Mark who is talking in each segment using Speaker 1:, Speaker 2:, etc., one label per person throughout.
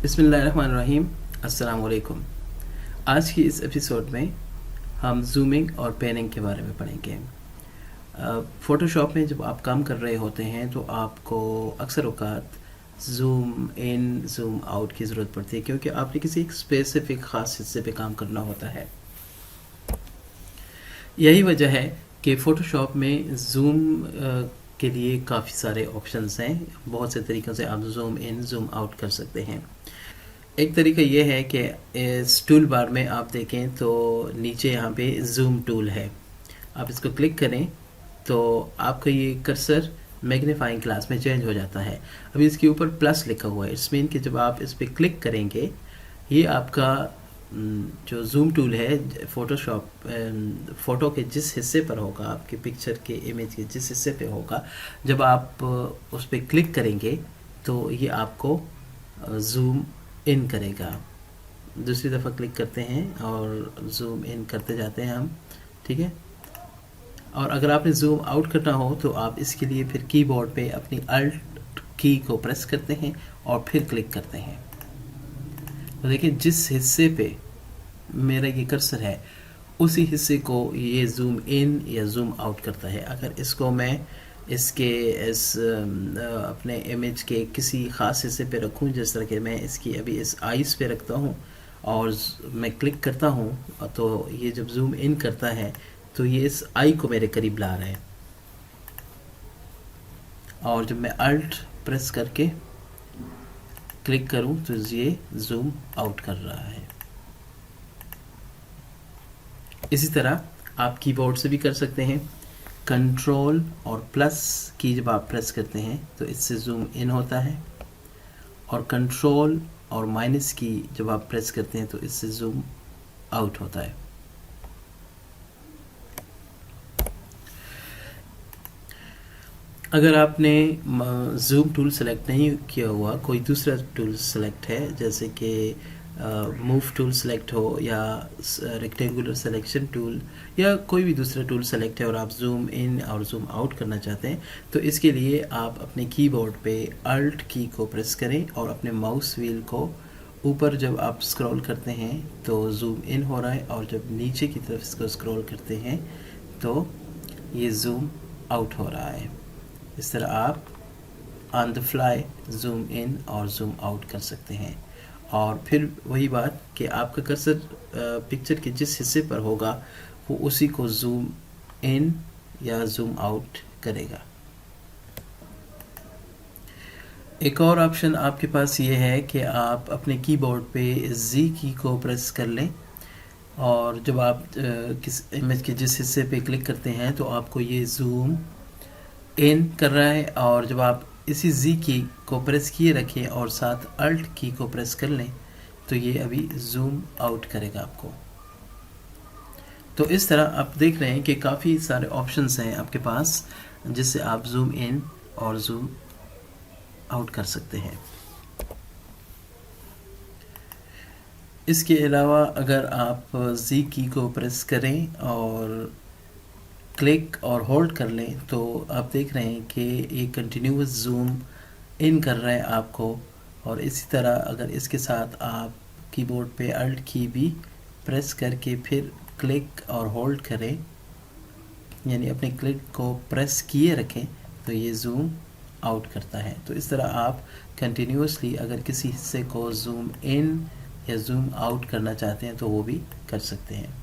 Speaker 1: बिस्मिल्लाहिर्रहमानिर्रहीम। अस्सलाम वालेकुम। आज की इस एपिसोड में हम जूमिंग और पैनिंग के बारे में पढ़ेंगे। फ़ोटोशॉप में जब आप काम कर रहे होते हैं तो आपको अक्सर औक़ात ज़ूम इन ज़ूम आउट की ज़रूरत पड़ती है, क्योंकि आपने किसी एक स्पेसिफ़िक ख़ास हिस्से पे काम करना होता है। यही वजह है कि फ़ोटोशॉप में ज़ूम के लिए काफ़ी सारे ऑप्शंस हैं। बहुत से तरीक़ों से आप ज़ूम इन ज़ूम आउट कर सकते हैं। एक तरीका ये है कि इस टूल बार में आप देखें तो नीचे यहाँ पे ज़ूम टूल है। आप इसको क्लिक करें तो आपका ये कर्सर मैग्नीफाइंग ग्लास में चेंज हो जाता है। अभी इसके ऊपर प्लस लिखा हुआ है। इट्स मीन कि जब आप इस पर क्लिक करेंगे, ये आपका जो ज़ूम टूल है फ़ोटोशॉप फ़ोटो के जिस हिस्से पर होगा, आपके पिक्चर के इमेज के जिस हिस्से पे होगा, जब आप उस पर क्लिक करेंगे तो ये आपको ज़ूम इन करेगा। दूसरी दफ़ा क्लिक करते हैं और ज़ूम इन करते जाते हैं हम, ठीक है। और अगर आपने ज़ूम आउट करना हो तो आप इसके लिए फिर कीबोर्ड पे अपनी अल्ट की को प्रेस करते हैं और फिर क्लिक करते हैं। तो देखिए, जिस हिस्से पे मेरा ये कर्सर है उसी हिस्से को ये ज़ूम इन या ज़ूम आउट करता है। अगर इसको मैं इसके अपने इमेज के किसी ख़ास हिस्से पे रखूं, जिस तरह के मैं इसकी अभी इस आइज़ पे रखता हूं और मैं क्लिक करता हूं, तो ये जब ज़ूम इन करता है तो ये इस आई को मेरे करीब ला रहा है, और जब मैं अल्ट प्रेस करके क्लिक करूं तो ये ज़ूम आउट कर रहा है। इसी तरह आप कीबोर्ड से भी कर सकते हैं। कंट्रोल और प्लस की जब आप प्रेस करते हैं तो इससे ज़ूम इन होता है, और कंट्रोल और माइनस की जब आप प्रेस करते हैं तो इससे ज़ूम आउट होता है। अगर आपने ज़ूम टूल सेलेक्ट नहीं किया हुआ, कोई दूसरा टूल सेलेक्ट है, जैसे कि मूव टूल सेलेक्ट हो या रेक्टेंगुलर सिलेक्शन टूल या कोई भी दूसरा टूल सेलेक्ट है और आप ज़ूम इन और ज़ूम आउट करना चाहते हैं, तो इसके लिए आप अपने कीबोर्ड पे अल्ट की को प्रेस करें और अपने माउस व्हील को ऊपर जब आप स्क्रॉल करते हैं तो ज़ूम इन हो रहा है, और जब नीचे की तरफ इसको स्क्रॉल करते हैं तो ये ज़ूम आउट हो रहा है। इस तरह आप on the fly zoom in और ज़ूम आउट कर सकते हैं। और फिर वही बात कि आपका कर्सर पिक्चर के जिस हिस्से पर होगा वो उसी को ज़ूम इन या ज़ूम आउट करेगा। एक और ऑप्शन आपके पास ये है कि आप अपने कीबोर्ड पे जी की को प्रेस कर लें, और जब आप किस इमेज के जिस हिस्से पे क्लिक करते हैं तो आपको ये ज़ूम इन कर रहा है, और जब आप इसी जी की को प्रेस किए रखें और साथ अल्ट की को प्रेस कर लें तो ये अभी ज़ूम आउट करेगा आपको। तो इस तरह आप देख रहे हैं कि काफ़ी सारे ऑप्शंस हैं आपके पास जिससे आप ज़ूम इन और ज़ूम आउट कर सकते हैं। इसके अलावा अगर आप जी की को प्रेस करें और क्लिक और होल्ड कर लें तो आप देख रहे हैं कि ये कंटिन्यूस ज़ूम इन कर रहा है आपको। और इसी तरह अगर इसके साथ आप कीबोर्ड पे अल्ट की भी प्रेस करके फिर क्लिक और होल्ड करें, यानी अपने क्लिक को प्रेस किए रखें, तो ये ज़ूम आउट करता है। तो इस तरह आप कंटिन्यूसली अगर किसी हिस्से को ज़ूम इन या ज़ूम आउट करना चाहते हैं तो वो भी कर सकते हैं।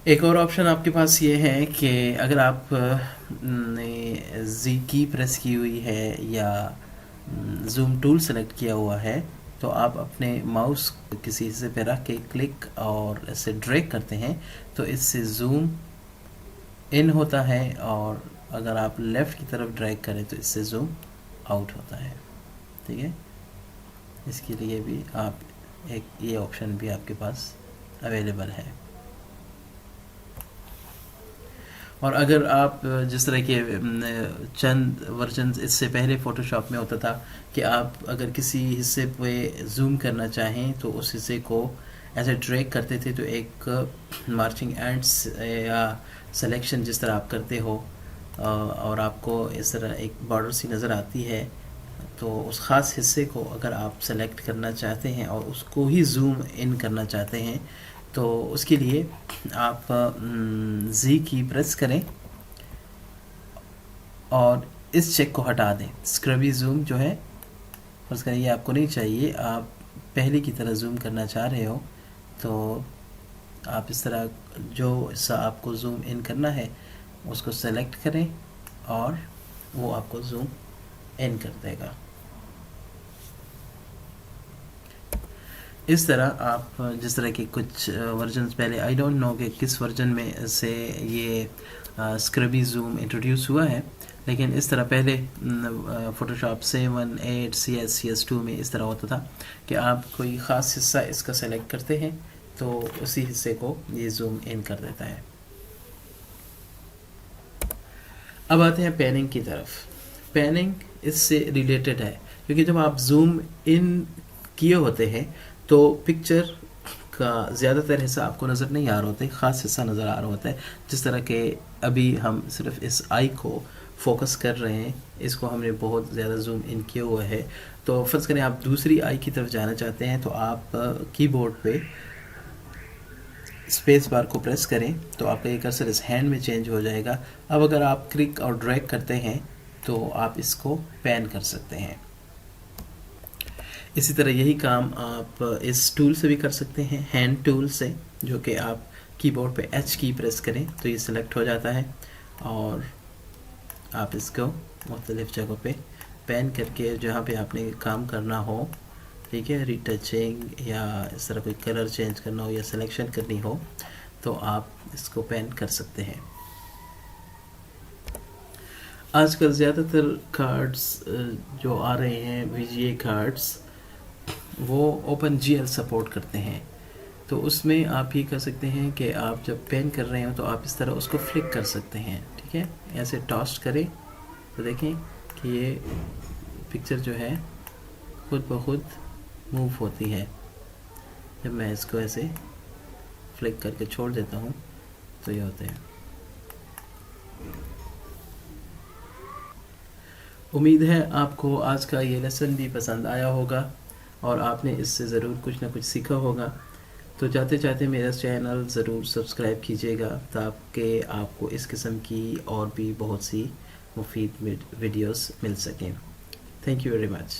Speaker 1: एक और ऑप्शन आपके पास ये है कि अगर आप ने जी की प्रेस की हुई है या ज़ूम टूल सेलेक्ट किया हुआ है तो आप अपने माउस किसी हिस्से पे रख के क्लिक और ऐसे ड्रैग करते हैं तो इससे ज़ूम इन होता है, और अगर आप लेफ़्ट की तरफ ड्रैग करें तो इससे ज़ूम आउट होता है। ठीक है, इसके लिए भी आप ये ऑप्शन भी आपके पास अवेलेबल है। और अगर आप जिस तरह के चंद वर्जन इससे पहले फ़ोटोशॉप में होता था कि आप अगर किसी हिस्से पे ज़ूम करना चाहें तो उस हिस्से को ऐसे ड्रैग करते थे, तो एक मार्चिंग एंड्स या सिलेक्शन जिस तरह आप करते हो اور آپ کو اس طرح ایک بارڈر سی نظر آتی ہے، تو اس خاص حصے کو اگر آپ سلیکٹ کرنا چاہتے ہیں اور اس کو ہی زوم ان کرنا چاہتے ہیں تو اس کے لیے آپ زی کی پریس کریں اور اس چیک کو ہٹا دیں. اسکربی زوم جو ہے فرض کریں یہ آپ کو نہیں چاہیے، آپ پہلے کی طرح زوم کرنا چاہ رہے ہو، تو آپ اس طرح جو حصہ آپ کو زوم ان کرنا ہے اس کو سلیکٹ کریں اور وہ آپ کو زوم ان کر دے گا. اس طرح آپ جس طرح کے کچھ ورژنز پہلے، آئی ڈونٹ نو کہ کس ورژن میں سے یہ اسکربی زوم انٹروڈیوس ہوا ہے، لیکن اس طرح پہلے فوٹوشاپ 7 8 CS 2 میں اس طرح ہوتا تھا کہ آپ کوئی خاص حصہ اس کا سلیکٹ کرتے ہیں تو اسی حصے کو یہ زوم ان کر دیتا ہے. اب آتے ہیں پیننگ کی طرف. پیننگ اس سے ریلیٹڈ ہے کیونکہ جب آپ زوم ان کیے ہوتے ہیں تو پکچر کا زیادہ تر حصہ آپ کو نظر نہیں آ رہا ہوتا ہے، خاص حصہ نظر آ رہا ہوتا ہے. جس طرح کہ ابھی ہم صرف اس آئی کو فوکس کر رہے ہیں، اس کو ہم نے بہت زیادہ زوم ان کیا ہوا ہے. تو فرض کریں آپ دوسری آئی کی طرف جانا چاہتے ہیں تو آپ کی بورڈ پہ اسپیس بار کو پریس کریں تو آپ کا یہ کرسر اس ہینڈ میں چینج ہو جائے گا. اب اگر آپ کلک اور ڈریگ کرتے ہیں تو آپ اس کو پین کر سکتے ہیں. اسی طرح یہی کام آپ اس ٹول سے بھی کر سکتے ہیں، ہینڈ ٹول سے، جو کہ آپ کی بورڈ پہ ایچ کی پریس کریں تو یہ سلیکٹ ہو جاتا ہے اور آپ اس کو مختلف جگہوں پہ پین کر کے جہاں پہ آپ نے کام کرنا ہو، ٹھیک ہے، ریٹچنگ یا اس طرح کوئی کلر چینج کرنا ہو یا سلیکشن کرنی ہو تو آپ اس کو پین کر سکتے ہیں. آج کل زیادہ تر کارڈز جو آ رہے ہیں وی جی اے کارڈز وہ اوپن جی ایل سپورٹ کرتے ہیں، تو اس میں آپ یہ کر سکتے ہیں کہ آپ جب پین کر رہے ہوں تو آپ اس طرح اس کو فلک کر سکتے ہیں. ٹھیک ہے، ایسے ٹاسٹ کریں تو دیکھیں کہ یہ پکچر جو ہے خود بخود موو ہوتی ہے. جب میں اس کو ایسے فلک کر کے چھوڑ دیتا ہوں تو یہ ہوتے ہیں. امید ہے آپ کو آج کا یہ لیسن بھی پسند آیا ہوگا اور آپ نے اس سے ضرور کچھ نہ کچھ سیکھا ہوگا. تو جاتے جاتے میرا چینل ضرور سبسکرائب کیجیے گا تاکہ آپ کو اس قسم کی اور بھی بہت سی مفید ویڈیوز مل سکیں. Thank you very much.